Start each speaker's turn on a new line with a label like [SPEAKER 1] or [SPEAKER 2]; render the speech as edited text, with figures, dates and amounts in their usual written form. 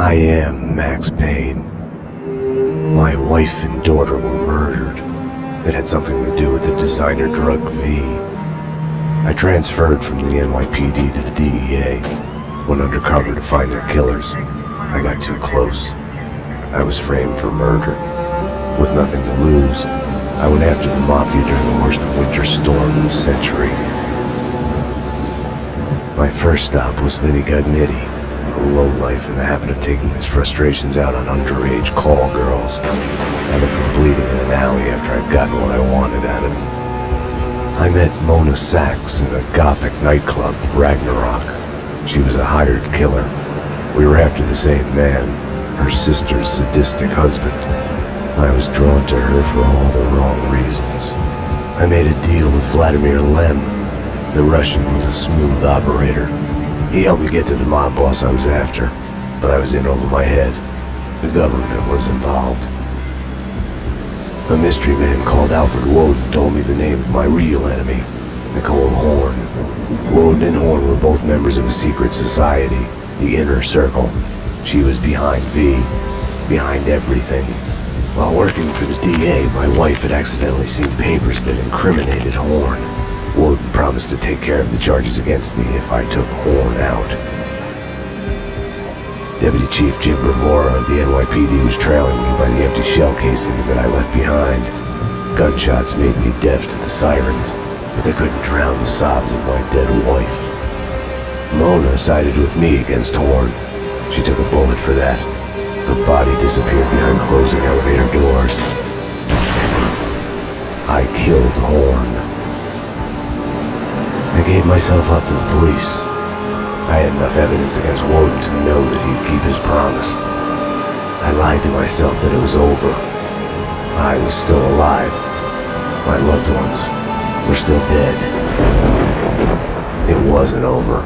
[SPEAKER 1] I am Max Payne. My wife and daughter were murdered. It had something to do with the designer drug V. I transferred from the NYPD to the DEA. Went undercover to find their killers. I got too close. I was framed for murder. With nothing to lose, I went after the Mafia during the worst winter storm in a century. My first stop was Vinny Gagnetti, a lowlife in the habit of taking his frustrations out on underage call girls. I left him bleeding in an alley after I'd gotten what I wanted out of him. I met Mona Sachs in a gothic nightclub, Ragnarok. She was a hired killer. We were after the same man, her sister's sadistic husband. I was drawn to her for all the wrong reasons. I made a deal with Vladimir Lem. The Russian was a smooth operator. He helped me get to the mob boss I was after, but I was in over my head. The government was involved. A mystery man called Alfred Woden told me the name of my real enemy, Nicole Horn. Woden and Horn were both members of a secret society, the Inner Circle. She was behind V, behind everything. While working for the DA, my wife had accidentally seen papers that incriminated Horn. Woden promised to take care of the charges against me if I took Horn out. Deputy Chief Jim Bravura of the NYPD was trailing me by the empty shell casings that I left behind. Gunshots made me deaf to the sirens, but they couldn't drown the sobs of my dead wife. Mona sided with me against Horn. She took a bullet for that. Her body disappeared behind closing elevator doors. I killed Horn. I gave myself up to the police. I had enough evidence against Woden to know that he'd keep his promise. I lied to myself that it was over. I was still alive. My loved ones were still dead. It wasn't over.